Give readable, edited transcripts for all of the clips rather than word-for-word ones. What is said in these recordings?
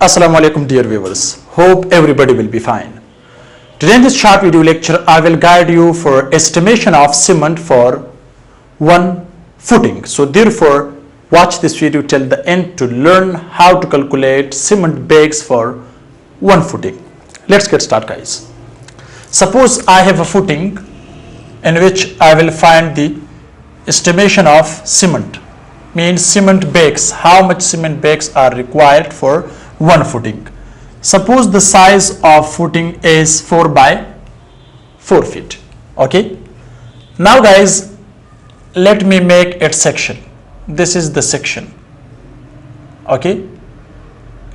Assalamu alaikum dear viewers. Hope everybody will be fine. Today in this short video lecture I will guide you for estimation of cement for one footing. So therefore watch this video till the end to learn how to calculate cement bags for one footing. Let's get started guys. Suppose I have a footing in which I will find the estimation of cement, means cement bags, how much cement bags are required for one footing. Suppose the size of footing is 4 by 4 feet. Okay, now guys let me make it section. This is the section, okay,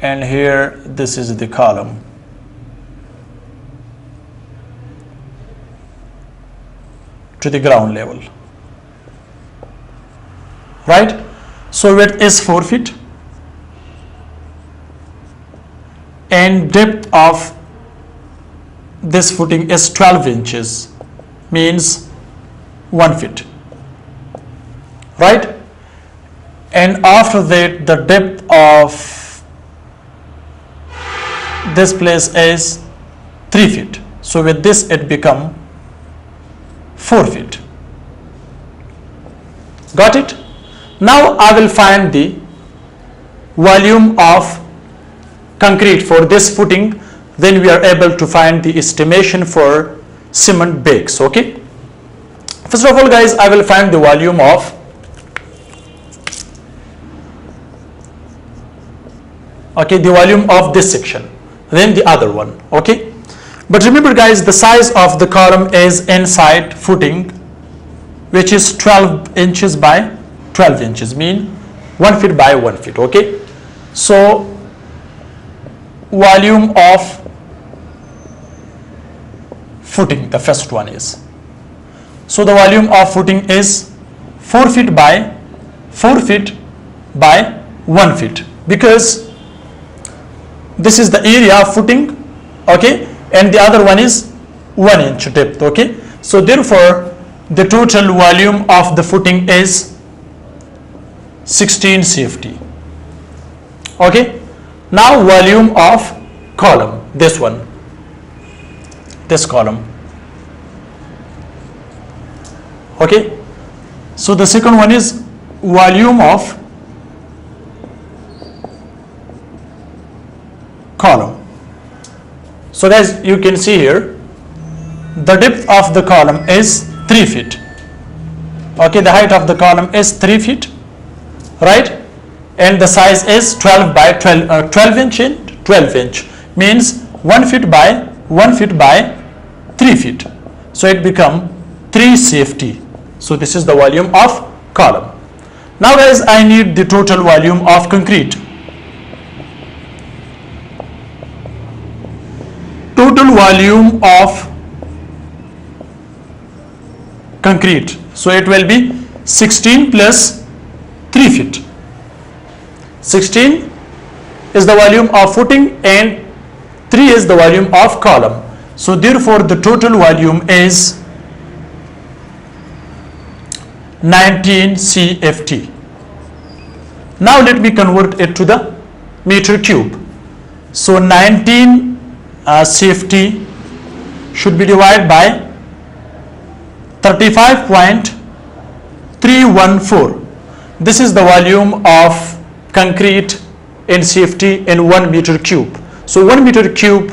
and here this is the column. To the ground level, right? So width is 4 feet and depth of this footing is 12 inches, means 1 feet, right? And after that the depth of this place is 3 feet. So with this it become 4 feet. Got it? Now I will find the volume of concrete for this footing, then we are able to find the estimation for cement bags. Okay, first of all guys I will find the volume of the volume of this section, then the other one. Okay, but remember guys, the size of the column is inside footing, which is 12 inches by 12 inches, mean 1 feet by 1 feet. Okay, so volume of footing, the first one is, so the volume of footing is 4 feet by 4 feet by 1 feet, because this is the area of footing, okay, and the other one is 1 inch depth. Okay, so therefore the total volume of the footing is 16 CFT. Okay, now volume of column, this one, this column. Okay, so the second one is volume of column. So guys, you can see here the depth of the column is 3 feet. Okay, the height of the column is 3 feet, right? And the size is 12 by 12 inch in 12 inch, means 1 feet by 1 feet by 3 feet. So it become 3 CFT. So this is the volume of column. Now guys, I need the total volume of concrete. Total volume of concrete, so it will be 16 plus 3 feet. 16 is the volume of footing and 3 is the volume of column. So therefore the total volume is 19 CFT. Now let me convert it to the meter cube. So 19 CFT should be divided by 35.314. This is the volume of concrete in CFT in 1 meter cube. So 1 meter cube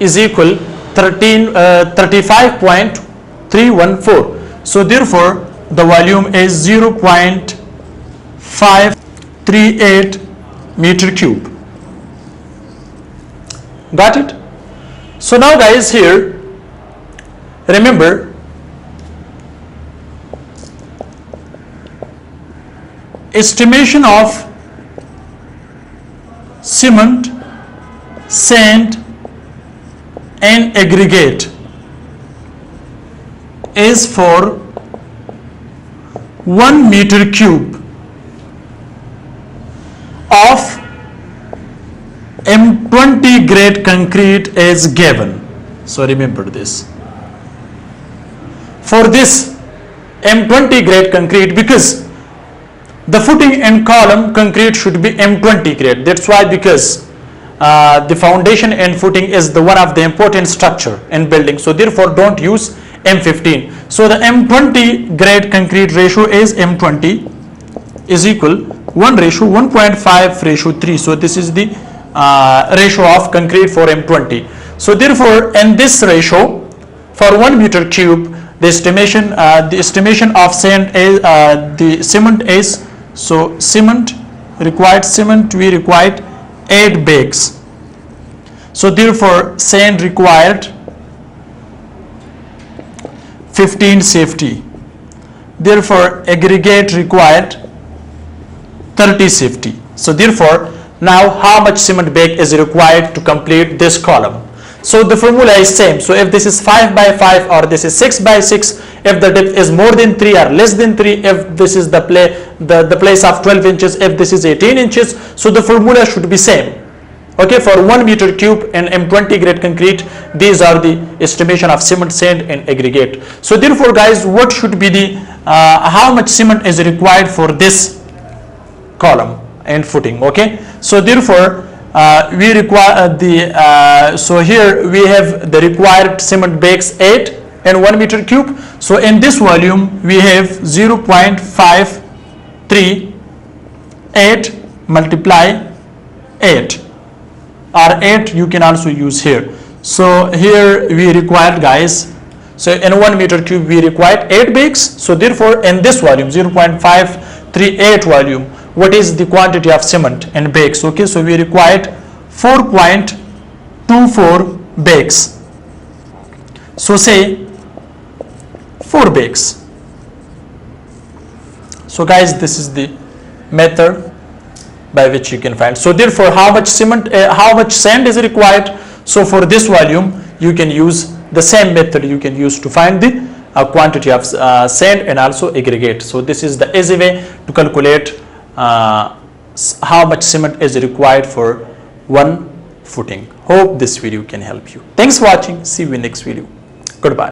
is equal 35.314. So therefore the volume is 0.538 meter cube. Got it? So now guys, here remember estimation of cement, sand and aggregate is for 1 meter cube of M20 grade concrete is given. So remember this. For this M20 grade concrete, because the footing and column concrete should be M20 grade. That's why, because the foundation and footing is the one of the important structure in building. So therefore don't use M15. So the M20 grade concrete ratio is M20 is equal 1:1.5:3. So this is the ratio of concrete for M20. So therefore in this ratio for 1 meter cube the estimation of sand is the cement is, so we required 8 bags. So therefore sand required 15 safety. Therefore aggregate required 30 safety. So therefore now how much cement bag is required to complete this column? So the formula is same. So if this is 5 by 5 or this is 6 by 6, if the depth is more than 3 or less than 3, if this is the place of 12 inches, if this is 18 inches, so the formula should be same. Okay, for 1 meter cube and M20 grade concrete, these are the estimation of cement, sand and aggregate. So therefore guys, what should be the how much cement is required for this column and footing? Okay, so therefore we require so here we have the required cement bags 8 and 1 meter cube. So in this volume we have 0.538 multiply 8 or 8 you can also use here. So here we required guys, so in 1 meter cube we required 8 bags. So therefore in this volume 0.538 volume, what is the quantity of cement and bags? Okay, so we required 4.24 bags. So say 4 bags. So guys, this is the method by which you can find. So therefore how much cement, how much sand is required? So for this volume you can use the same method you can use to find the quantity of sand and also aggregate. So this is the easy way to calculate how much cement is required for 1 footing. Hope this video can help you. Thanks for watching. See you in next video. Goodbye.